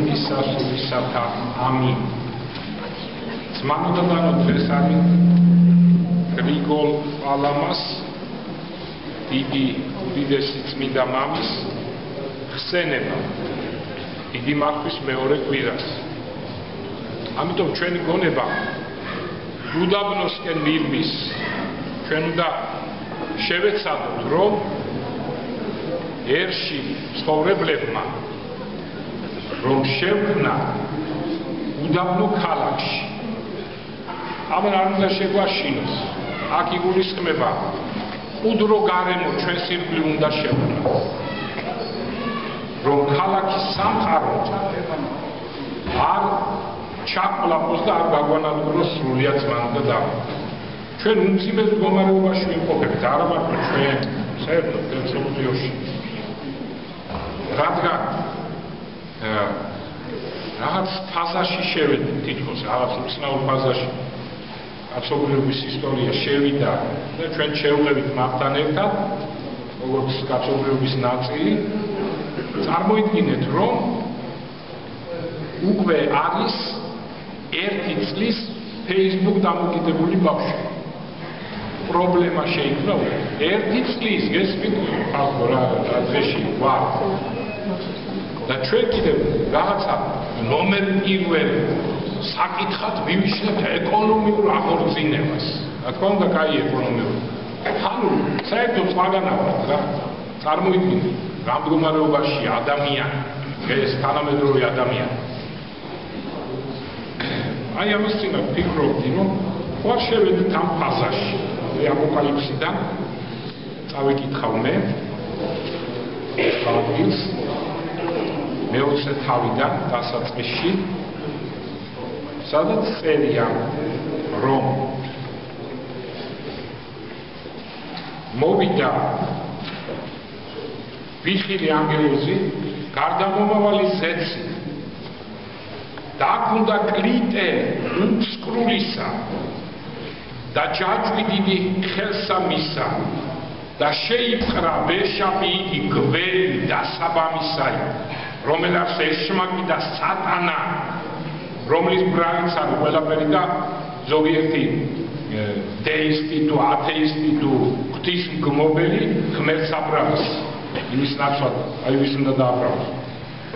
სულისათა ამინ. Zmanodano დღეს არის გრიგოლ პალამას უდიდესი წმინდა მამის ხსენება. იგი მართვის მეორე კვირას. ამიტომ ჩვენი გონება უდაბნოსკენ მივლის. ჩვენ უნდა შევეცადოთ, რომ ერში ცხოვრებლებმა რომ შევქმნა უდაბნო ქალაქში. ამან არ უნდა შეგვაშინოს. აქ იგულისხმება უდრო გარემო ჩვენს ირგვლივ უნდა შევქმნას. რომ ქალაქის სამყარო არ ჩაყლაპოს და არ გაგვანადგუროს სრულიად ზმანდა და ჩვენ უმძიმეს მდგომარეობაში ვიმყოფებით, არა მარტო ჩვენ, საერთოდ მსოფლიოში. რადგან რაღაც ფაზაში შევედით, თითქოს რაღაც უცნაურ ფაზაში კაცობრიობის ისტორია შევიდა და ჩვენ შევღებით მათთან ერთად, როგორც კაცობრიობის ნაწილი. წარმოიდგინეთ, რომ უკვე არის 1 წლის Facebook დამოკიდებული ბავშვი. პრობლემა შეიქმნა 1 წლის გესმით ახლა დღეში ვარ. და ჩვენ კიდევ რაღაცა ნომერ პირველ საკითხად მივიშნეთ ეკონომიურ აღორძინებას. რა თქმა უნდა, კაი ეკონომიური. ანუ საერთოდ მაგანაყრად რა. წარმოიდგინეთ, რა მდგომარეობაში ადამიანი, ეს თანამედროვე ადამიანი. აი ამას წინა ვფიქრობდი, რომ ხوار შევედით ამ ფაზაში. აპოკალიფსიდან წავიკითხავ მე ხალხის მეოცე თავიდან დასაწყისში სადაც წერია რომ მოვიდა ვიხილი ანგელოზი გარდამომავალი ზეცი და აქ უნდა კლიტე უმსკრულისა და ჯაჭვი დიდი ხელსა მისა და შეიწყრა ვეშაპი იგი გველი დასაბამისაი რომელსაც ეშმაკი და სატანა რომლის ბრალიც არის ყველაფერი და ზოგიერთი დეისტი თუ ათეისტი თუ ღვთისმგმობელი ღმერთს აბრალებს იმის ნაცვლად აი ვის უნდა დააბრალოს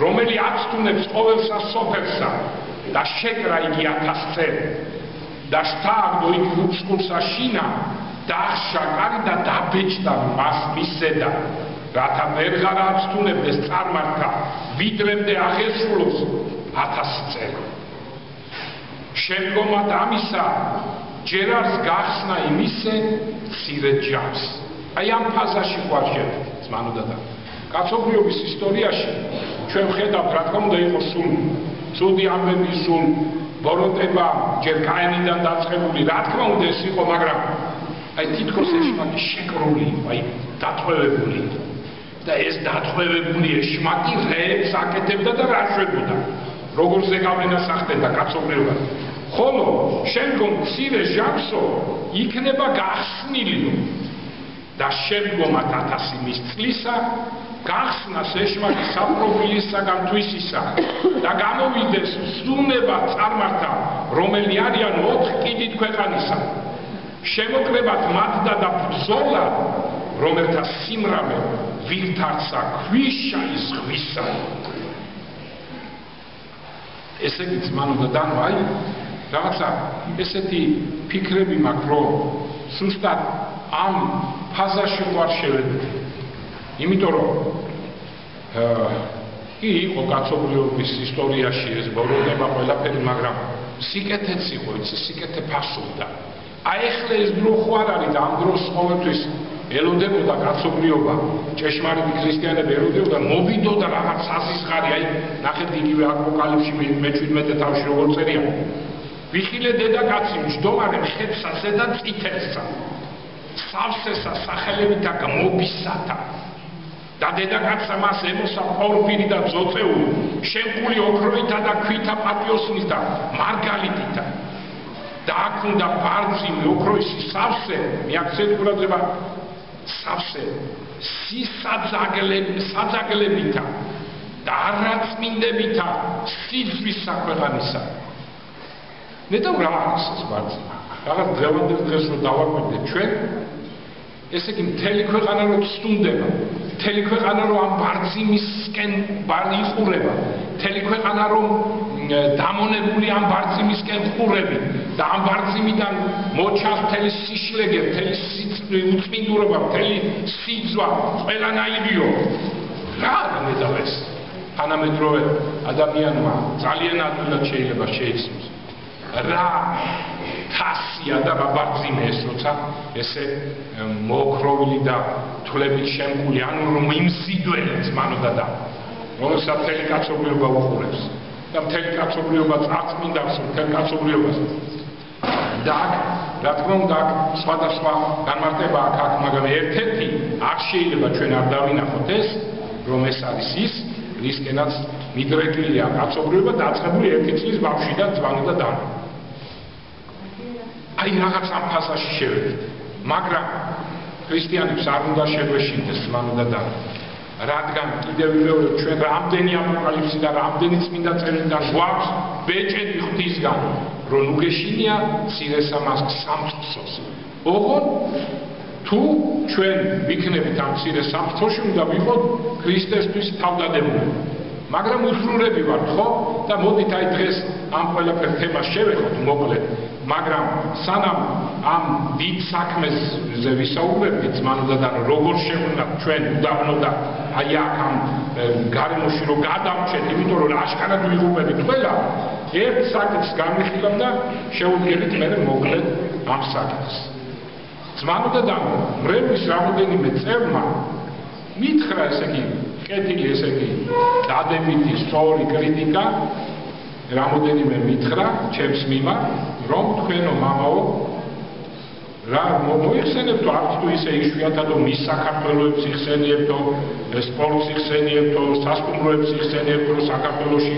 რომელი აცტუნებს ყოველსა სოფელსა და შეკრა იგი 1000 წელი და შთაგდო იქ უცხურსა შინა დახშა კარი და დაბეჭდა მას მისედა რათა ვეღარ აცტუნებდეს წარმართა ვიდრემდე აღესრულოს 1000 წელი შემდგომად ამისა ჯერ არს გახსნა იმისე მცირე ჯამს აი ამ ფაზაში ხوار შევედით ზმანოდა და კაცობრიობის ისტორიაში ჩვენ ვხედავთ რა თქმა უნდა იყო სულ ცუდი ამბები სულ ბოროტება ჯერ კაინიდან დაწყებული რა თქმა უნდა ეს იყო მაგრამ აი თითქოს ეშმაკი შეკრული აი დათხოვებული და ეს დათხოვებული ეშმაკი რეებს აკეთებდა და რა შვებოდა როგორ ზეგავლენას ახდენდა კაცობრიობას ხოლო შემდგომ მცირე ჟამსო იქნება გახსნილიო და შემდგომად 1000 მის წლისა გახსნას ეშმაკი საპროფილისაგან თვისისა და გამოვიდეს სუნება წარმართა რომელი არიან 4 კიდით ქვეყანისა შემოკრებათ მათდა და ბრძოლა რომელთა სიმრავლე ვირთარცა ქვიშა ის ღვისა ესე იგი ზმანოდა და აი რაღაცა ესეთი ფიქრები მაქვს რომ სუსტად ამ ფაზაში ხوار შევედით იმიტომ რომ კი იყო კაცობრიობის ისტორიაში ეს ბოროტება ყველაფერი მაგრამ სიკეთეც იყო იცი სიკეთე ფასობდა აი ახლა ეს დრო ხوار არის და ამ დროს ყოველთვის ელოდებოდა კაცობრიობა ჭეშმარიტი ქრისტიანები ელოდებოდა მოვიდოდა რაღაც საზისხარი აი ნახეთ იგივე აპოკალიფსში მე-17 თავში როგორ წერია ვიხილე დედაკაცი მჯდომარე ხეთსა ზედა წითელსა სავსესა სახელებითა გამობისათა და დედაკაცსა მას ემოსა პორფირი და ძოწეული შემკული ოქროითა და ქვითა პატიოსნის და მარგალიტითა და აქ უნდა ბარძიმი ოქროისი სავსე მიაქცეთ ყურადღება სავსე სისაძაგლებითა და არაწმინდებითა სიძვის საქვეყანისა. ნეტავ რა არის ეს ბარძიმი? რაღაც დღევანდელ დღეს რომ დავაკვირდეთ ჩვენ, ესე იგი მთელი ქვეყანა რომ ცდუნდება, მთელი ქვეყანა რომ ამ ბარძიმისკენ იყურება, მთელი ქვეყანა რომ დამონებული ამ ბარძიმისკენ ყურები და ამ ბარძიმიდან მოჩანს მთელი სიშლეგე, მთელი უწმინდურობა, მთელი სიძვა, ყველანაირიო. რა ნეტავ ეს? თანამედროვე ადამიანმა ძალიან ადვილად შეიძლება შეიცნოს. რა თასია და რა ბარძიმე ეს, როცა ესე მოოქროვილი და თვლებით შემკული, ანუ რომ იმსიდველი ძმანო და რომელსაც მთელი კაცობრიობა უყურებს და მთელი კაცობრიობა წარწმინდავს მთელ კაცობრიობას. და რა თქმა უნდა, სხვადასხვა განმარტება აქვს, მაგრამ ერთ-ერთი არ შეიძლება ჩვენ არ დავინახოთ ეს, რომ ეს არის ის, რისკენაც მიდრეკილია კაცობრიობა დაწყებული 1 წლის ბავშვი და ძვანი და დანი. აი რაღაც ამ ფასაში შევედით, მაგრამ ქრისტიანებს არ უნდა შეგვეშინდეს ძმანო და დანი. რადგან კიდევ მეორე ჩვენ რამდენი აპოკალიფსი და რამდენი წმინდა წერილიდან გვაქვს ბეჭედი ღვთისგან, რომ უგეშინია მცირესამას სამწყსოს. ოღონდ თუ ჩვენ ვიქნებით ამ მცირე სამწყსოში, უნდა ვიყოთ ქრისტესთვის თავდადებული. მაგრამ უსრულები ვართ, ხო? და მოდით აი დღეს ამ ყველაფერ თემას შევეხოთ მოკლედ. მაგრამ სანამ ამ დიდ საქმეზე ვისაუბრებთ, ძმანო და როგორ შეგვიძლია ჩვენ უდაბნო და აი აქ ამ გარემოში რომ გადავჭეთ, იმიტომ რომ აშკარად ვიღუპებით ყველა, ერთ საკითხს განვიხილავ და შევუდგებით მე მოკლედ ამ საკითხს. ძმანო და მრევლის რამოდენიმე წევრმა მითხრა, ესე იგი, კეთილი, ესე იგი, დადებითი სწორი კრიტიკა, რამოდენიმე მითხრა ჩემს მიმართ, რომ თქვენო მამაო რა მოიხსენებთო, არც თუ ისე იშვიათადო მის საქართველოებს იხსენიებთო, სპორტს იხსენიებთო, სასტუმროებს იხსენიებთო, საქართველოში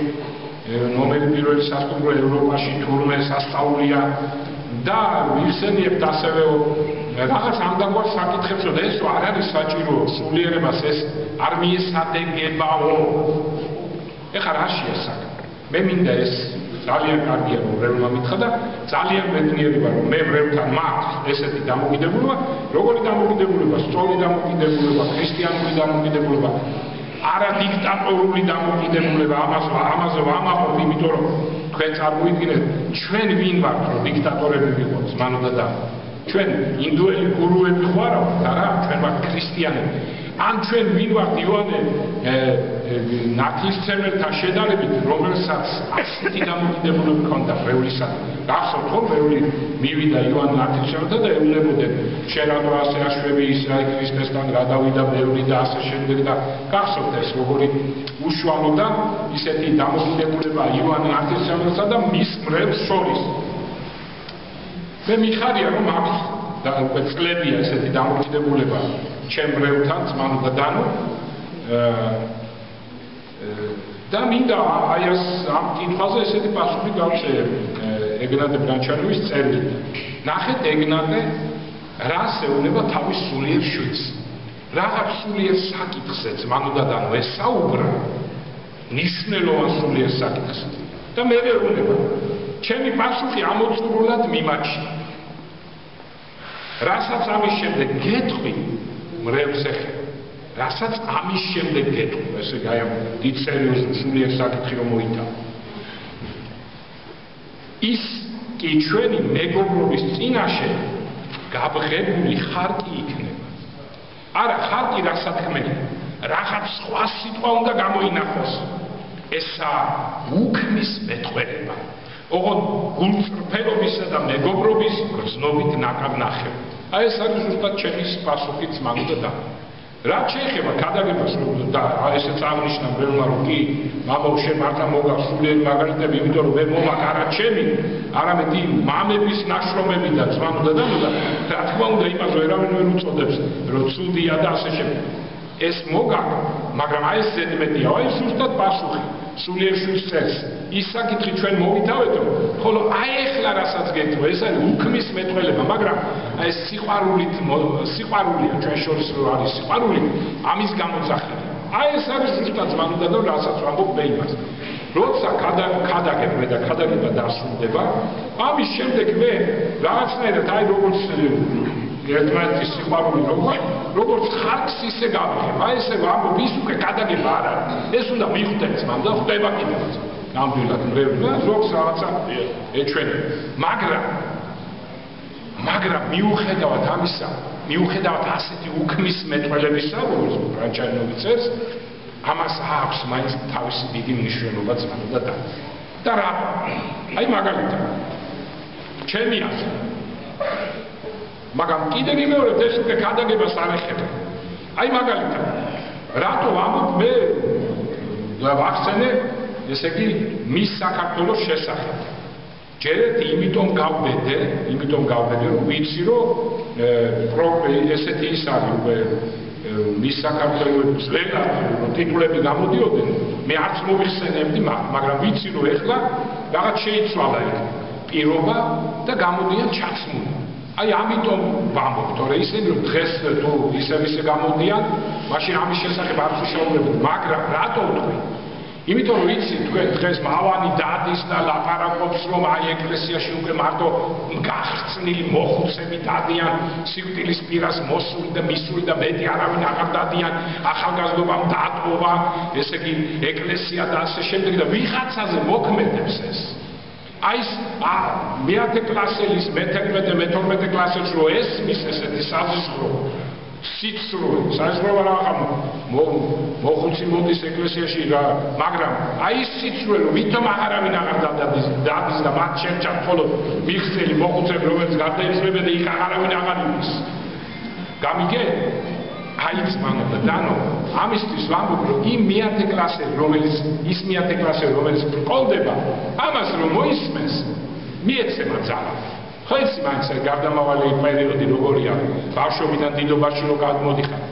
ნომერი პირველი სასტუმრო ევროპაში თურმე სასწაულია და იხსენიებთ ასევეო რაღაც ამდაგვარ საკითხებსო და ეს არ არის საჭირო სულიერებას, ეს არ მიესადეგებაო. ეხლა რა შეასაკ? მე მინდა ეს ძალიან კარგია რომ მრევლმა მითხრა და ძალიან ბედნიერი ვარ რომ მე მრევლთან მაქვს ესეთი დამოკიდებულება, როგორი დამოკიდებულება, სწორი დამოკიდებულება, ქრისტიანული დამოკიდებულება, არა დიქტატორული დამოკიდებულება, ამაზე ვამაყობ, იმიტომ რომ თქვენ წარმოიდგინეთ, ჩვენ ვინ ვართ რომ დიქტატორები ვიყოთ, ძმანო და ჩვენ ინდუელი გურუები ხარ არა, ჩვენ ვართ ქრისტიანები. ან ჩვენ ვინ ვართ იოანე ნათლისმცემელთან შედარებით, რომელსაც ასეთი დამოკიდებულება ჰქონდა მრევლისა. გახსოვთ რომ მრევლი მივიდა იოანე ნათლისმცემელთან და ეუბნებოდნენ, შენ რატო ასე აშვები ისრაელ ქრისტესთან, რა დავიდა ბევრი და ასე შემდეგ და გახსოვთ ეს როგორი უშუალო და ისეთი დამოკიდებულება იოანე ნათლისმცემელსა და მის მრევლს შორის. მე მიხარია რომ აქვს და უკვე წლებია ესეთი დამოკიდებულება ჩემ მრევლთან, ძმანო და დანო და მინდა აი ამ კითხვაზე ესეთი პასუხი გავცე ეგნატე ბრანჩანოვის წერილიდან. ნახეთ ეგნატე რას ეუბნება თავის სულიერ შვილს. რაღაც სულიერ საკითხზე, ძმანო და დანო, ესაუბრა ნიშნულოვან სულიერ საკითხზე. და მე ეუბნება, ჩემი პასუხი ამოწურულად მიმაჩნია. რასაც ამის შემდეგ გეტყვი მრევლს ეხება, რასაც ამის შემდეგ გეტყვი, ესე იგი აი ამ დიდ სერიოზულ სულიერ საკითხი რომ მოითავო. ის კი ჩვენი მეგობრობის წინაშე გაბრღებული ხარკი იქნება. არა, ხარკი რასათქმელია, რაღაც სხვა სიტყვა უნდა გამოინახოს. ესა უქმის მეტყველება. ოღონდ გულწრფელობისა და მეგობრობის გრძნობით ნაკადნახევი. აი ეს არის ზუსტად ჩემი პასუხი ძმანო და რაც შეეხება ქადაგებას და ესეც აღნიშნა მრევლმა რომ კი მამაო შენ მართლა მოგაქვს სულიერი მაგალითები, იმიტომ რომ მე მომაქვს არა ჩემი, არამედ იმ მამების ნაშრომები და ძმანო და რა თქმა უნდა იმას ვერავინ ვერ უწოდებს რომ ცუდია და ასე შემდეგ. ეს მოგაქვს, მაგრამ აი ეს ზედმეტია, აი ზუსტად პასუხი სულიერ შვილს წერს. ის საკითხი ჩვენ მოვითავეთო, ხოლო აი ეხლა რასაც გეტყვი, ეს არის უქმის მეტყველება, მაგრამ აი სიყვარულია ჩვენ შორის რო არის სიყვარული, ამის გამოძახილი. აი ეს არის ზუსტად ზმანუდა და რასაც ვამბობ მე იმას. როცა ქადაგებმა და ქადაგება დასრულდება, ამის შემდეგ მე რაღაცნაირად აი როგორც ერთმანეთის სიყვარული როგორც ხარკს ისე გავიხებ. აი ესე ვამბობ ის უკვე ქადაგება არ არის. ეს უნდა მიხვდეს მამ და ხვდება კიდევაც. ნამდვილად მრევლი და ზოგს რაღაცა ეჩვენება. მაგრამ მიუხედავად ამისა, მიუხედავად ასეთი უქმის მეტყველებისა, როგორც ფრანჩაინოვი წერს, ამას აქვს მაინც თავისი დიდი მნიშვნელობა ზმანუდა და რა? აი მაგალითად, ჩემი აზრით. მაგრამ კიდე გიმეორებ ეს უკვე ქადაგებას არ ეხება. აი მაგალითად, რატო ვამბობ მე ვახსენე ესე იგი მის საქართველოს შესახებ. ჯერეთ იმიტომ გავბედე, რომ ვიცი რომ ესეთი ის არის უკვე მის საქართველოს ძლიერად რომ ტიტულები გამოდიოდნენ, მე არც მოვიხსენებდი მათ, მაგრამ ვიცი რომ ეხლა რაღაც შეიცვალა იქ პირობა და გამოდიან ჩაცმული. აი ამიტომ ვამბობ, თორე ისინი რომ დღეს თუ ისე გამოდიან, მაშინ ამის შესახებ არ ვშეუბრებთ, მაგრამ რატო ვთქვი? იმიტომ რომ ვიცი თქვენ დღეს მავანი დადის და ლაპარაკობს რომ აი ეკლესიაში უკვე მარტო გახსნილი მოხუცები დადიან სიკვდილის პირას მოსული და მისული და მეტი არავინ აღარ დადიან ახალგაზრდობამ დატოვა ესე იგი ეკლესია და ასე შემდეგ და ვიღაცაზე მოქმედებს ეს აი ეს მე-10 კლასელის მე-11 მე-12 კლასელს რო ესმის ესეთი საზღრო სიცრუე, საზღვრება რაღა მოხუცი მოდის ეკლესიაში რა, მაგრამ აი ის სიცრუე რომ ვითომ აღარავინ აღარ დადის და მათ შეჭამ მხოლოდ მიხსნილი მოხუცები რომელიც გარდაიცვალებენ და იქ აღარავინ აღარ არის. გამიგე? აი ზმანუდა დანო, ამისთვის ვამბობ რომ იმ მე-10 კლასელი რომელიც ბრკოლდება, ამას რომ მოისმენს, მიეცემა ძალა. ხო იცი მაინც გარდამავალი პერიოდი როგორია ბავშვობიდან დიდობაში რო გადმოდიხარ.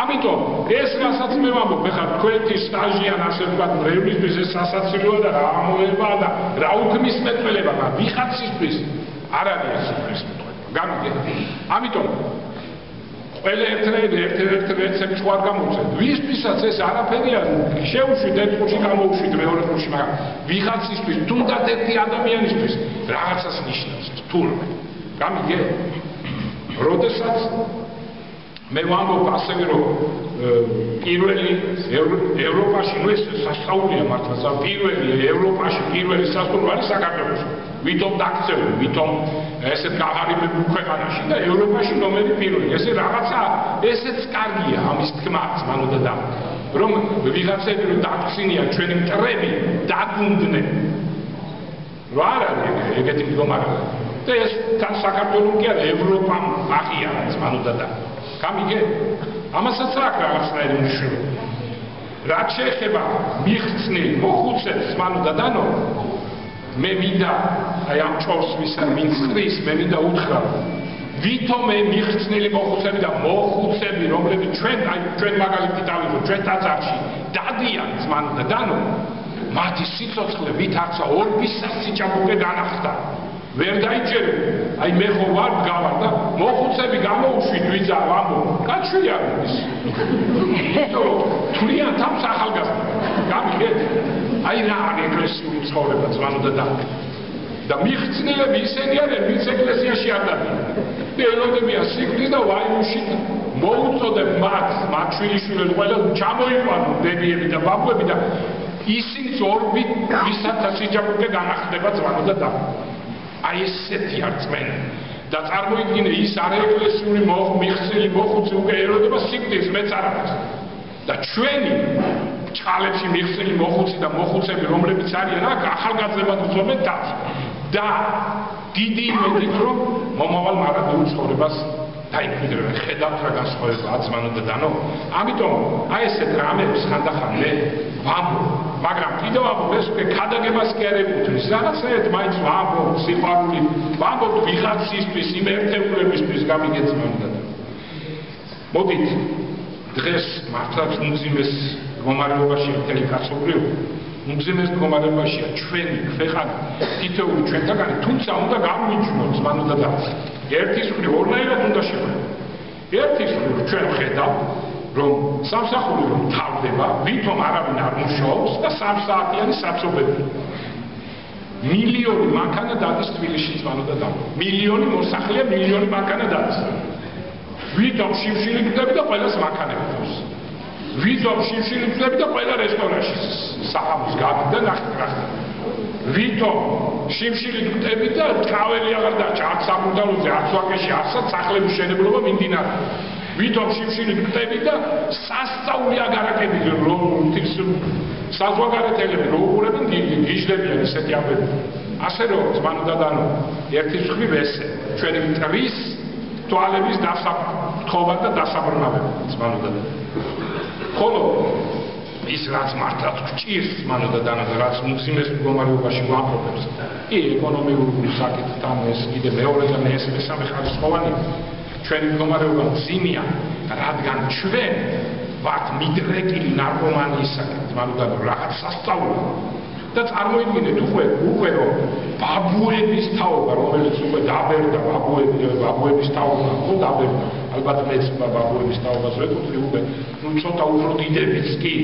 ამიტომ ეს რასაც მე ვამბობ, ხა თქვენი სტაჟიან ასე ვთქვათ, მრევლისთვის ეს სასაცილოა და რა ამოება და რა უქმის მეტყველება, მაგრამ ვიღაცისთვის არ არის ეს უქმის მეტყველება. გამიგე? ამიტომ ყველა ერთ-ერთი სხვა გამოუწევთ. ვისთვისაც ეს არაფერია, შეუშვით ერთ ყურში გამოუშვით მეორე ყურში, მაგრამ ვიღაცისთვის, თუნდაც ერთი ადამიანისთვის რაღაცას ნიშნავს თურმე. გამიგე? როდესაც მე ვამბობ ასევე რომ პირველი ევროპაში, ნუ ეს სასწაულია მართლა, პირველი ევროპაში პირველი სასტუმრო არის საქართველოში. ვითომ დაქცეული, ვითომ ესე გაღარიბებულ ქვეყანაში და ევროპაში ნომერი პირველი. ესე რაღაცა ესეც კარგია ამის თქმაც, მანუდა და რომ ვიღაცები რომ დაქცინიან ჩვენი მტრები, დაგუნდნენ. რა არის ეგეთი მდგომარეობა? და ეს თან საქართველოს კი არა, ევროპამ აღიარეს, მანუდა და გამიგე? ამასაც რა რაღაცნაირი მნიშვნელობა. რაც შეეხება მიხსნილ მოხუცებს, მანუდა დანო მე მინდა აი ამ ჭორს ვისან მინცხრის მე მინდა უთხრა ვითომ მე მიხსნილი მოხუცები და მოხუცები რომლებიც ჩვენ მაგალითი დავიღოთ ჩვენ ტაძარში დადიან ზმანუდა დანო მათი სიცოცხლე ვით არცა ორბისას სიჭაბუკე განახდა ვერ დაიჭერე აი მე ხო ვარ გავარ და მოხუცები გამოუშვით ვიძა ვამბო კაცვი არის თვლიან თავს ახალგაზრდა გამიგეთ აი რა არის ეკლესიური ცხოვრება ზმანუდა და მიხსნილები ისინი არიან ვინც ეკლესიაში არ დადიან და ელოდებიან სიკვდილს და ვაიმუში მოუწოდებ მათ შვილიშვილებს ყველა ჩამოიყვანონ დედიები და ბაბუები და ისინი ორბით ვისაც სიჭაბუკე განახდება ზმანუდა და აი ესეთი არწმენა და წარმოიდგინე ის არაეკლესიური მიხსნილი მოხუცი უკვე ელოდება სიკვდილს მეც არ არის და ჩვენი ჭალებში მიხსნილი მოხუცი და მოხუცები რომლებიც არიან აქ ახალგაზრდებად ვწობენ თავს და დიდი იმედით რომ მომავალ მარადეულ ცხოვრებას დაიმკვიდრებენ ხედავთ რა განსხვავებაა ზმანუდა დანო ამიტომ აი ესეთ რამებს ხანდახან მე ვამბობ მაგრამ კიდევ ვამბობ ეს უკვე ქადაგებას კი არ ეკუთვნის რაღაცნაირად მაინც ვამბობ სიყვარული ვამბობ ვიღაცისთვის იმ ერთეულებისთვის გამიგეთ ზმანუდა მოდით დღეს მართლაც უმძიმეს მდგომარეობაში მთელი კაცობრიობა უმძიმეს მდგომარეობაშია ჩვენი ქვეყანა თითოეული ჩვენთაგანი თუმცა უნდა გამიჯნოთ ზმანუდა და ერთის მხრივ ორნაირად უნდა შევხედოთ ერთის მხრივ ჩვენ ვხედავთ რომ სამსახური რომ თავდება, ვითომ არავინ არ მუშაობს და 3 საათიანი საცობები. მილიონი მანქანა დადის თბილისში წვანოდა და მილიონი მოსახლეა მილიონი მანქანა დადის. ვითომ შიმშილი გდები და ყველას მანქანები აქვს. ვითომ შიმშილი გდები და ყველა რესტორანში საჰამოს გადი და ნახეთ რა ხდება. ვითომ შიმშილი გდები და თაველი აღარ დაჭა აქ სამუდამოზე აქ ვაკეში ახსად სახლების შენებლობა მიმდინარეობს. ვითომ შიმშილი გდები და სასწაული აგარაკები რომ საზღვარგარეთელები რო უყურებენ გიჟდებიან ისეთი ამბები. ასე რომ ზმანუდადანო ერთი მხრივ ესე ჩვენი მტრის თვალების დასაფრთხობა და დასაბრუნავება ზმანუდადანო. ხოლო ის რაც მართლაც გჭირს ზმანუდადანო რაც მუსიმეს მდგომარეობაში გვამփრობებს კი ეკონომიკური საკითხთან ეს კიდე მეორე და მესამე ხარისხოვანია ჩვენი მდგომარეობა მძიმეა რადგან ჩვენ ვართ მიდრეკილი ნარკომანიისაკენ ზმანუდადანო რაღაც სასწაული და წარმოიდგინეთ უკვე რომ ბაბუების თაობა რომელიც უკვე დაბერდა ბაბუების თაობა ხო დაბერდა ალბათ მეც ბაბუების თაობას ვეკუთვნი უკვე ცოტა უფრო დიდებიც კი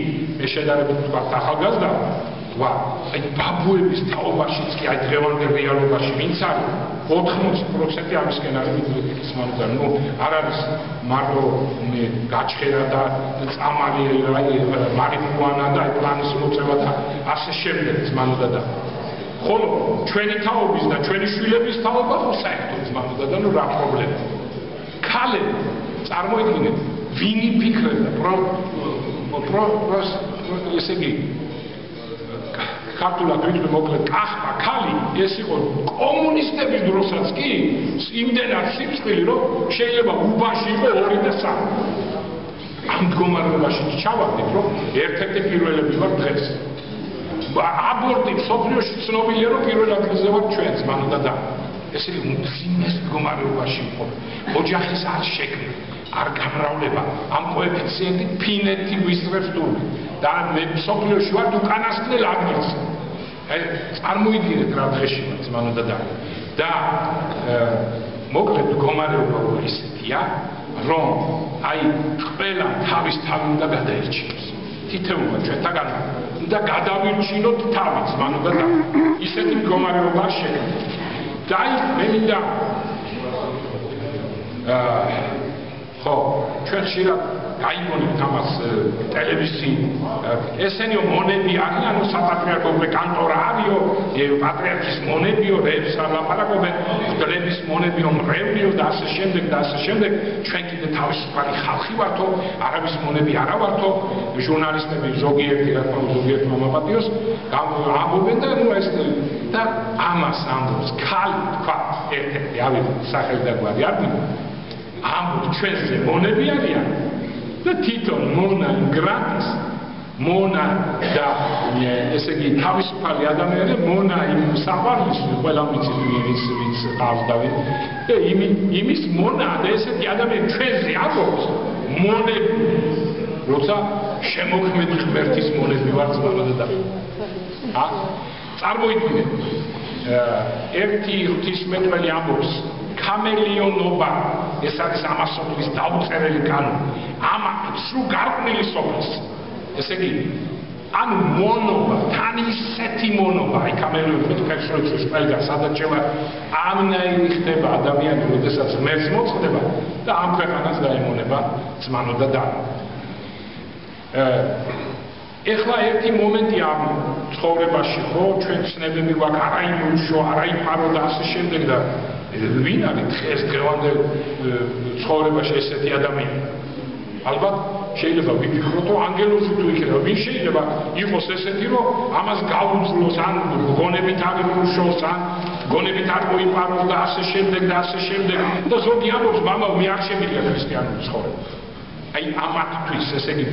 მე შედარებით ვთქვათ ახალგაზრდა ვა აი ბაბუების თაობაშიც კი აი დღევანდელ რეალობაში ვინც არის 80% ამისკენ არის მიდრეკილი ზმანუდადანო ნუ არ არის მარტო გაჩხერა და წამალი მარიხუანა და პლანის მოწევა და ასე შემდეგ ზმანუდადანო ხოლო ჩვენი თაობის და ჩვენი შვილების თაობა ხო საერთოდ ზმანუდადანო რა პრობლემა ქალები წარმოიდგინეთ ვინ იფიქრებდა ესე იგი ქართულად ვიტყვი მოკლედ კახვა ქალი ეს იყო კომუნისტების დროსაც კი იმდენად სიψხვილი რომ შეიძლება უბაში იყო 2 და 3 ამ მდგომარეობაში ჩავარდით რომ ერთ-ერთი პირველები ვარ დღეს აბორტი სოფლიოში ცნობილია რომ პირველ ადგილზე ვარ ჩვენ ზმანუდადანო ესე იგი უმძიმეს მდგომარეობაში იყო ოჯახის არ შექმნა არ გამრავლება ამ კოეფიციენტი ფინეთი ვისწრებს თურმე და მე სოფლიოში ვარ უკანასკნელ ადგილზე აი წარმოიდგინეთ რა დღეში ვარ ზმანუდადანო და მოკლედ მდგომარეობა ისეთია რომ აი ყველა თავის თავი უნდა გადაირჩიოს თითოეულმა ჩვენთაგან უნდა გადავირჩინოთ თავი ზმანუდადანო ისეთი მდგომარეობა შექმნა და აი მე მინდა ხო ჩვენ ხშირად გაიგონებთ ამას ტელევიზიი ესენიო მონები არიანო საპატრიარქოზე კანტორა არისო პატრიარქის მონებიო რებს ლაპარაკობენ დლების მონებიო მრევნიო და ასე შემდეგ ჩვენ კიდე თავისუფალი ხალხი ვართო არავის მონები არა ვართო ჟურნალისტები ზოგიერთი რა თქმა უნდა ზოგიერთი მომაპატიოს ამბობენ და ნუ ეს და ამას ამბობს ქალი თქვა ერთ-ერთი ავიღოთ სახელი და გვარი არ ამბობ ჩვენზე მონები არიან და თვითონ მონა გრატის მონა და ესე იგი თავისუფალი ადამიანები მონა იმ საყვარლის ყველა მიცის ვინც ყავს და იმის მონა და ესეთი ადამიანები ჩვენზე ამბობს მონები როცა შემოქმედი ღმერთის მონები ვარ ზმანუდადანო წარმოიდგინეთ ერთი ღვთისმეტყველი ამბობს ქამელიონობა ეს არის ამას სოფლის დაუწერელი კანონი ამა სულ გარყვნილი სოფლის ესე იგი ანუ მონობა თან ისეთი მონობა აი ქამელიონობით ფერშოიცის ყველგან სადაც შევა ამნაირი ხდება ადამიანი როდესაც ღმერთს მოწდება და ამ ქვეყანას დაემონება ზმანუდადანო ეხლა ერთი მომენტია ამ ცხოვრებაში ხო ჩვენ ცნებები გვაქვს არა იმუშო არა იფარო და ასე შემდეგ და ვინ არის დღეს დღევანდელ ცხოვრებაში ესეთი ადამიანი ალბათ შეიძლება ვიფიქროთ რომ ანგელოზი თუ იქნება ვინ შეიძლება იყოს ესეთი რომ ამას გაუძლოს ან გონებით არ იმუშოს ან გონებით არ მოიპაროს და ასე შემდეგ და ზოგი ამბობს მამაო მე არ შემიძლია ქრისტიანული ცხოვრება აი ამათთვის ესე იგი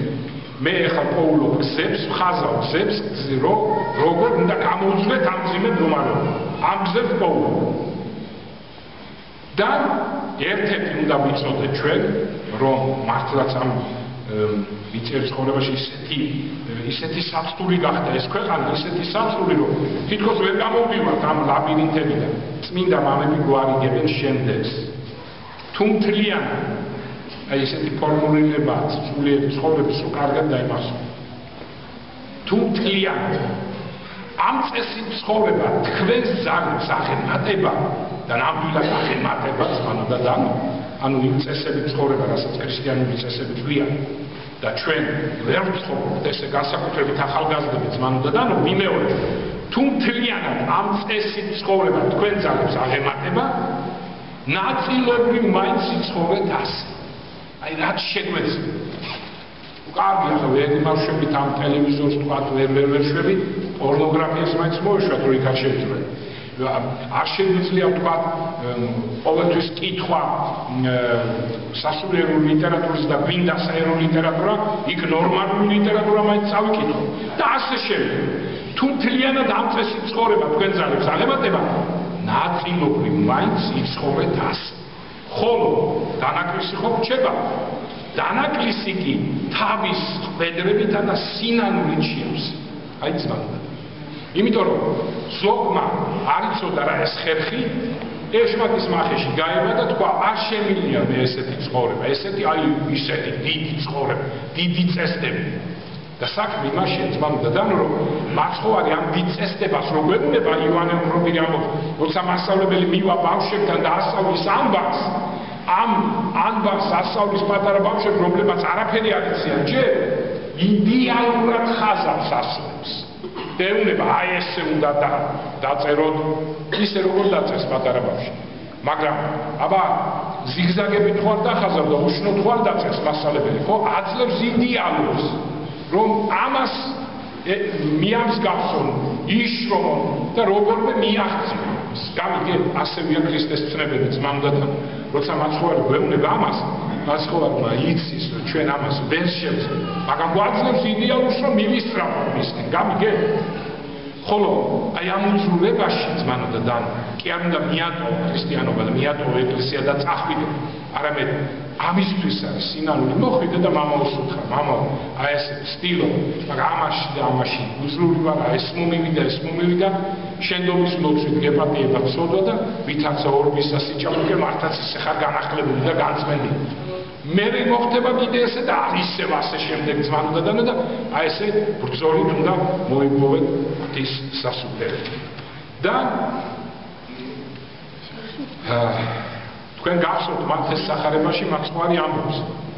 მე ახლა პოულობ გზებს ხაზავ გზებს როგორ უნდა გამოუძვლეთ ამ ძიმე მდგომარეობა ამ გზებს პოულობ და ერთ-ერთი უნდა ვიცოდეთ ჩვენ რომ მართლაც ამ მიწერ ცხოვრებაში ისეთი საცდური გახდა ეს ქვეყანა ისეთი საცდური რომ თითქოს ვერ გამოვდივართ ამ ლაბირინთებიდან წმინდა მამები გვარიგებენ შემდეგს თუ მთლიანად აი ესეთი ფორმულირება სულიერი ცხოვრების რო კარგად დაიმახსოვრა. თუ მთლიანად ამ წესით ცხოვრება თქვენს ძალებს აღემატება და ნამდვილად აღემატება ზმანოდა და ანუ იმ წესებით ცხოვრება, რასაც ქრისტიანული წესები ქვია და ჩვენ ვერ ვცხოვრობთ ესე განსაკუთრებით ახალგაზრდები ზმანოდა და მიმეორე თუ მთლიანად ამ წესით ცხოვრება თქვენ ძალებს აღემატება ნაწილობრივ მაინც იცხოვრეთ ასე. აი რაც შეგვეძლო კარგი ახლა ვერ იმარშვებით ამ ტელევიზორს თქვა ვერ შვებით პორნოგრაფიას მაინც მოვიშვათ რომ იქ არ შევძლებთ. არ შეგვიძლია თქვა ყოველთვის კითხვა სასულიერო ლიტერატურის და გვინდა საერო ლიტერატურა, იქ ნორმალური ლიტერატურა მაინც წავიკითხო და ასე შევიდე. თუ მთლიანად ამ წესით ცხოვრება თქვენ ძალებს აღემატება, ნაწილობრივ მაინც იცხოვრეთ ასე. ხოლო დანაკლისი ხო რჩება? დანაკლისი კი თავის ხვედრებითა და სინანულით შეავს. აი ძმაო. იმიტომ რომ ზოგმა არ იცოდა რა ეს ხერხი, ეშმაკის მახეში გაება და თქვა არ შემილია მე ესეთი ცხოვრება, ესეთი აი ისეთი დიდი ცხოვრება, დიდი წესდები. და საქმე იმაშია ძმაო და დანო რომ მაცხოვარი ამ დიდ წესდებას რო გვეუბნება იოანე მრობელი ამბობს, როცა მასწავლებელი მივა ბავშვებთან და ასწავლის ამბავს ამ ამბავს ასწავლის პატარა ბავშვებს, რომლებსაც არაფერი არ იციან ჯერ, იდეალურად ხაზავს ასწავლებს. ეუბნება აი ესე უნდა დაწეროთ, ისე როგორ დაწერს პატარა ბავშვი. მაგრამ აბა ზიგზაგებით ხო არ დახაზავ და უშნოდ ხო არ დაწერს მასწავლებელი, ხო? აძლევს იდეალურს, რომ ამას მიამსგავსონ, იშრომონ და როგორმე მიაღწიონ. გამიგეთ, ასევია ქრისტეს ცნებები ძმამდათან. როცა მაცხოვარი გვეუბნება ამას, მაცხოვარმა იცის, რომ ჩვენ ამას ვერ შევძლებთ, მაგრამ გვაძლევს იდეალურს, რომ მივისწრაფოთ მისგან. გამიგეთ? ხოლო აი ამ უძრულებაში ძმანო და დანო, კი არ უნდა მიატოვო ქრისტიანობა და მიატოვო ეკლესია და წახვიდე, არამედ ამისთვის არის სინანული მოხვიდე და მამაოს უთხრა, მამაო, აი ეს სტილო, მაგრამ ამაში უძრული ვარ, ეს მომივიდა, შენდობის ლოცვით გეპატიება ცოდვა და ვითარცა ორბისა სიჭამუკე მართაც ისე ხარ განახლებული და განწმენდილი. მე მოხდება კიდე ესე და ისევ ასე შემდეგ ძმანო და დანო და აი ესე ბრძოლით უნდა მოიპოვეთ ღვთის სასუფლებელი. და თქვენ გახსოვთ მათეს სახარებაში მაცხოვარი ამბობს,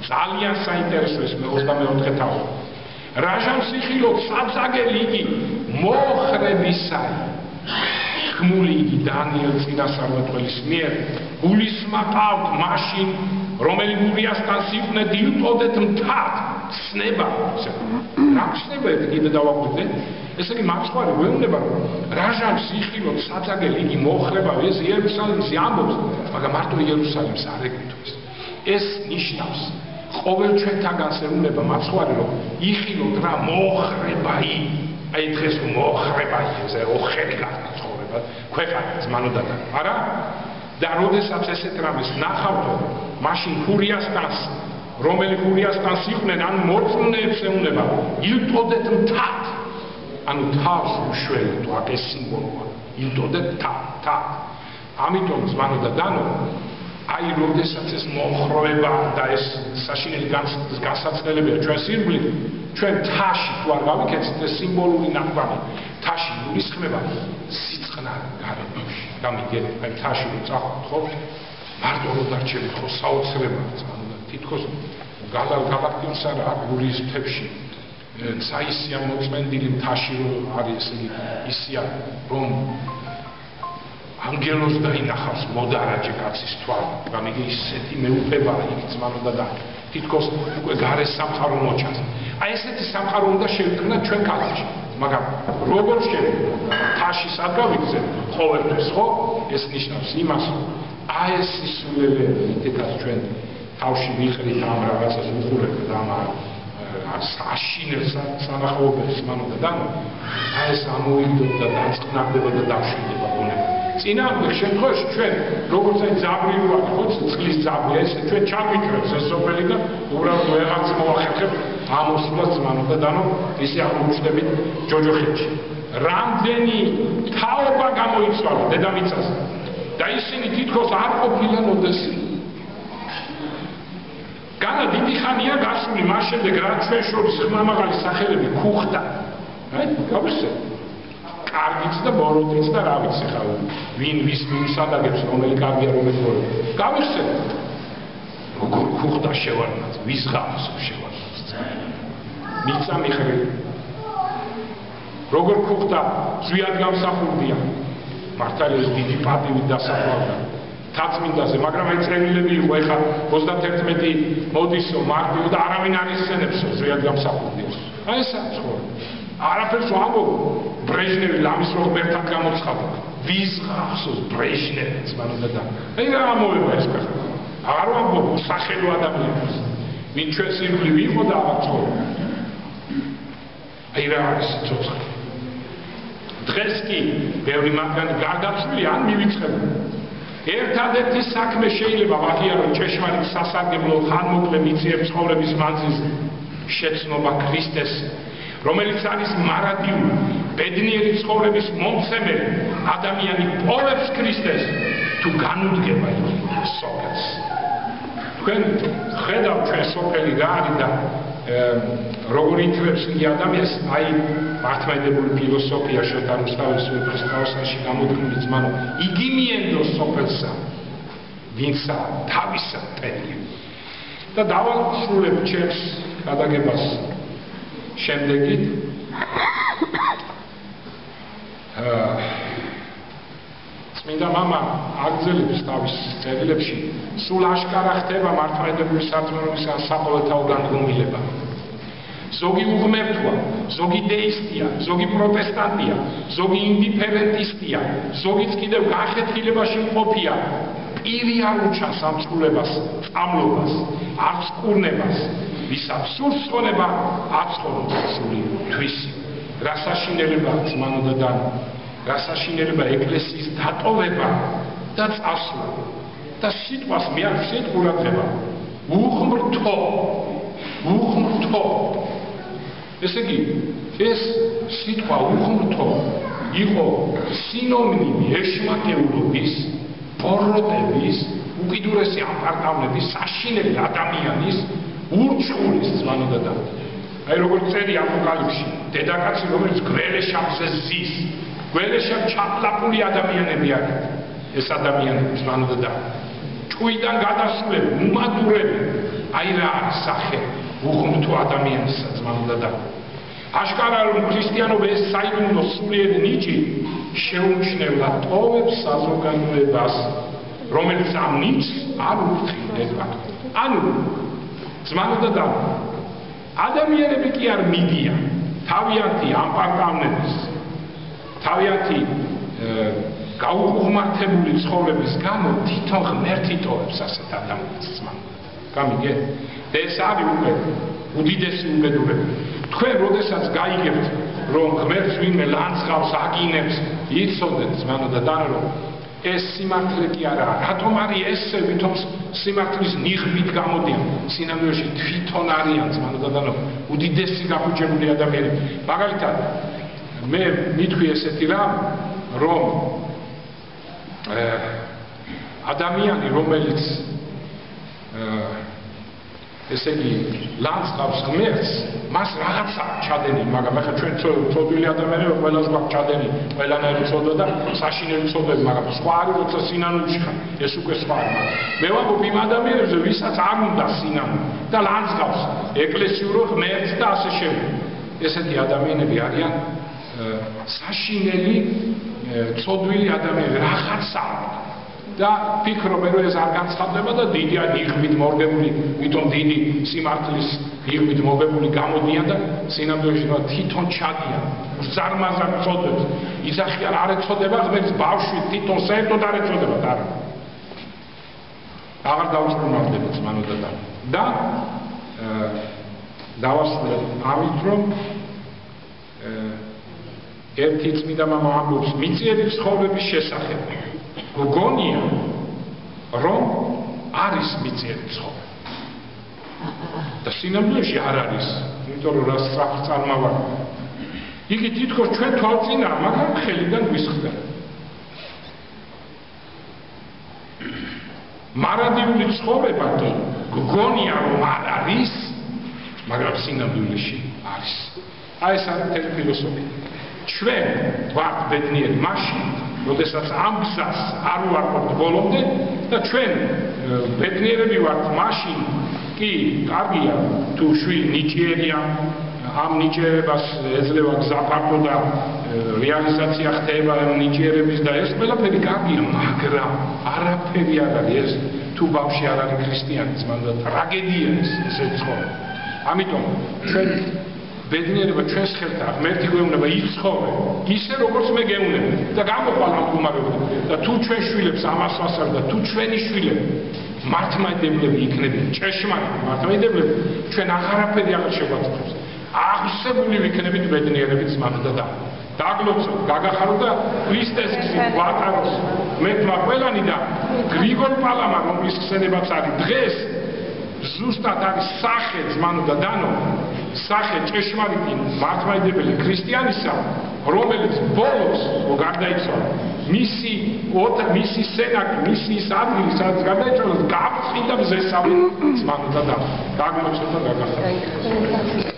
ძალიან საინტერესო ეს 24 თავი. რაჟამ სიხილო საწაგელი იგი მოხრებისაი. ხმული იგი დანიელ წინასწარმეტყველის მიერ გულისმაყავთ მაშინ რომელი გურიასთან სიყვნე დილტოდეთ მთად ცნება. რა ცნება კიდე დავაკვირდე? ესე იგი მაცხოვარი გვეუბნება რომ რაჟამ სიხილო საწაგელი იგი მოხრება ეს იერუსალიმში ამბობს, მაგრამ მარტო იერუსალიმს არ ეკუთვნის. ეს ნიშნავს ყოველ ჩვენთაგანს ეუბნება მაცხოვარი რომ იხილოთ რა მოხრება იგი. აი დღეს მოხრება ეს ოხერი გაწხოვრება ქვეყანა ძმანოდა და არა და როდესაც ესეთ რამეს ნახავთო მაშინ ხურიასთან რომელი ხურიასთან სიყვნენ ანუ მოწმეებს ეუბნება ილტოდეთ მთად ანუ თავს უშვერდ აქ ეს სიმბოლოა ილტოდეთ მთად ამიტომ ძმანოდა დანო აი როდესაც ეს მოხრება და ეს საშინელი განსაცდელებია ჩვენ სირბლით ჩვენ თაში თუ არ გავიქეცით ეს სიმბოლური ნაკვანი თაში გულისხმება სიწყნარ გარემოში გამიგეთ აი თაში რო წახვთ ხო მარტო რო დარჩებით ხო საოცრებად ძმანოდა თითქოს გალაქტიონს არა გულის მთებში საისია მოწმენდილი მთაში რო არის ესე იგი ისია რომ ანგელოს დაინახავს მოდარაჯე კაცის თვალ, გამიგე ისეთი მეუფება იქ ძმანოდა და თითქოს უკვე გარე სამყარო მოჩანს. აი ესეთი სამყარო უნდა შევიქმნათ ჩვენ ქალაქში. მაგრამ როგორ შევიქმნათ? თაში სადავიქცეთ ყოველთვის ხო? ეს ნიშნავს იმას, რომ აი ეს სისულელე ითქას ჩვენ თავში ვიყრით ამ რაღაცას უხურებთ და ამ აშინებს სანახაობებს ძმანოდა და აი ეს ამოვიდოთ და დაწყნარდება და დავშვიდება გონება. წინააღმდეგ შემთხვევაში ჩვენ როგორც აი ძაბრი ვარ ხო წყლის ძაბრი ეს ჩვენ ჩავიკრებს ეს სოფელი და უბრალოდ ვეღარც მოახერხებ ამოსვლას ძმანოდა დანო ისე აღმოჩნდებით ჯოჯოხეთში რამდენი თაობა გამოიცვალა დედამიწას და ისინი თითქოს არ ყოფილან ოდესი განა დიდი ხანია გასული, მას შემდეგ რაც ჩვენ შორის ხმამაღალი სახელები ქუხდა. გავიხსენე. კარგიც და ბოროტიც და რა ვიცი ხა ვინ ვის მიუსადაგებს რომელი კარგია რომელი ბოროტი. გავიხსენე. როგორ ქუხდა შევარდნაც, ვის ღამს შევარდნაც. მიწა მიხრე. როგორ ქუხდა ზვიად გამსახურდია. მართალია დიდი პატივით დასაფლავდა. თაცმინდაზე, მაგრამ აი წრევილები იყო ეხა 31 მოდისო მარტივ და არავინ არ ისცენებსო ზვიად გამსახურდიას. აი ესა ცხოვრება. არაფერს ვამბობ, ბრეჟნევი ლამის რო ღმერთად გამოცხადა. ვის ღახსოვს ბრეჟნევიც მანდა და აი რა ამოება ეს ხა. აღარ ვამბობ სახელო ადამიანს. ვინ ჩვენს ირგვლივ იყო და აღარ ცხოვრობდა. აი რა არის ცოცხალი. დღეს კი ბევრი მათგანი გარდაცვლილი ან მივიწყებული. ერთადერთი საქმე შეიძლება ვაღიაროთ ჭეშმარიტ სასარგებლო ხანმოკლე მიწიერ ცხოვრების მანძილზე შეცნობა ქრისტეს, რომელიც არის მარადიული, ბედნიერი ცხოვრების მომცემელი, ადამიანი პოვებს ქრისტეს, თუ განუდგება იგი სოფელს. თქვენ ხედავთ ჩვენ სოფელი რა არის და როგორ ითვლებს იგი ადამიანს, აი მართლმადიდებლური ფილოსოფია შოთა რუსთაველის უეფხისტყაოსანში გამოდგმული ძმანო, იგი მიენდოს სოფელსა, ვინცა თავისა ტენია. და დავასრულებ ჩემს გადაგებას შემდეგით. წმინდა მამა აგრძელებს თავის წერილებში, სულ აშკარა ხდება მართლმადიდებლური სარწმუნოების ან საყოველთაო განდგომილება. ზოგი უღმერთოა, ზოგი დეისტია, ზოგი პროტესტანტია, ზოგი ინდიფერენტისტია, ზოგიც კიდევ განხეთქილებაში მყოფია. პირი არ უჩანს ამ წყულებას, წამლობას, არც კურნებას, ვისაც სურს ხონება, აცხონოს სული თვისი. რა საშინელება ძმანო და დანო, რა საშინელება ეკლესიის დატოვება და წასვლა. და სიტყვას მე არ ვშედ ყურადღება. უღმრთო. ესე იგი, ეს სიტყვა უღმრთო იყო სინონიმი ეშმაკეულობის, ბოროტების, უკიდურესი აპარტავნების, საშინელი ადამიანის ურჩხულის ძმანო და დანო. აი როგორც წერი აპოკალიფსში, დედაკაცი რომელიც გველეშაპზე ზის, გველეშაპ ჩაფლაპული ადამიანები არის. ეს ადამიანები ძმანო და დანო. ჭუიდან გადასვლები, უმადურები, აი რა არის სახე უღმრთო ადამიანისა ძმანო და დანო. აშკარა რომ ქრისტიანობა ეს საიდუმლო სულიერი ნიჭი შეუმჩნევლა ტოვებს საზოგადოებას, რომელიც ამ ნიჭს არ უფრთხილდება. ანუ ძმანო და დანო, ადამიანები კი არ მიდიან თავიანთი ამპარტავნების, თავიანთი გაუღმართებული ცხოვრების გამო თვითონ ღმერთი ტოვებს ასეთ ადამიანებს ძმანო. გამიგე? და ეს არის უკვე უდიდესი უბედურება. თქვენ როდესაც გაიგებთ რომ ღმერთს ვინმე ლანძღავს, აგინებს, იცოდეთ ძმანო და დანო რომ ეს სიმართლე კი არაა. რატომ არის ესე, ვითომ სიმართლის ნიღბით გამოდიან, სინამდვილეში თვითონ არიან ძმანო და დანო, უდიდესი გაფუჭებული ადამიანები. მაგალითად, მე მითქვი ესეთი რამ, რომ ადამიანი, რომელიც ესე იგი ლანძღავს ღმერთს, მას რაღაცა ჩადენი, მაგრამ ახლა ჩვენ ცოდვილი ადამიანები ყველას გვაქვს ჩადენი, ყველანაირი ცოდვა და საშინელი ცოდვები, მაგრამ სხვა არის როცა სინანულში ხარ, ეს უკვე სხვა არის. მე ვამბობ იმ ადამიანებზე, ვისაც არ უნდა სინანული და ლანძღავს ეკლესიურ ღმერთს და ასე შემდეგ. ესეთი ადამიანები არიან საშინელი ცოდვილი ადამიანები, რაღაცა და ფიქრობ რომ ეს არ განცხადდება და დიდი ნიღბით მორგებული, ვითომ დიდი სიმართლის ნიღბით მოგებული გამოდიან და სინამდვილეში თვითონ ჩადიან, ზარმაზარ წოდებს, იძახიან არ ეწოდება ღმერთს ბავშვი თვითონ საერთოდ არ ეწოდება და აღარ დაუწრუნავდება ძმანო და დანო. და დავასრულებ ამით რომ ერთი წმინდა მამა ამბობს მიწიერი ცხოვრების შესახებ. გონია რომ არის მიწიერი ცხოვრება. და სინამდვილეში არ არის, იმიტომ რომ რა სწრაფ წარმავარ. იგი თითქოს ჩვენ თვალწინაა, მაგრამ ხელიდან გვისხდება. მარადიული ცხოვრება კი გგონია რომ არ არის, მაგრამ სინამდვილეში არის. აი ეს არის მთელი ფილოსოფია. ჩვენ ვართ ბედნიერი მაშინ, როდესაც ამ გზას არ ვარყოფთ ბოლომდე და ჩვენ ბედნიერები ვართ მაშინ, კი, კარგია, თუ შვილი ნიჭიერია, ამ ნიჭიერებას ეძლევა გზა ფართო და რეალიზაცია ხდება ამ ნიჭიერების და ეს ყველაფერი კარგია, მაგრამ არაფერი არ არის ეს თუ ბავშვი არ არის ქრისტიანი, ძმაო, ტრაგედია ესე ცხოვრება. ამიტომ ჩვენ ბედნიერება ჩვენს ხელთ აქვს, ღმერთი გვეუბნება იცხოვე, ისე როგორც მე გეუბნები და გამოყვალ ამ მდგომარეობიდან. და თუ ჩვენ შვილებს ამას ვასწავლებ და თუ ჩვენი შვილები მართლმადიდებლები იქნებიან, ჭეშმარიტი მართლმადიდებლები, ჩვენ აღარაფერი აღარ შეგვაწყვეტს. აღსებული ვიქნებით ბედნიერები ძმაო და დაგლოცოთ, გაგახარო და ქრისტეს გზით ვატაროთ მეთმა ყველანი და გრიგოლ პალამა, რომლის ხსენებაც არის დღეს, ზუსტად არის სახე ძმაო და დანო, სახე ჭეშმარიტი მართლმადიდებელი ქრისტიანისა, რომელიც ბოლოს გარდაიცვალა, მისი სენაკი, მისი ადგილი, სადაც გარდაიცვალა, გავწყვიტა მზესავი ძმაო და დაგლოცოთ და გაგახარო.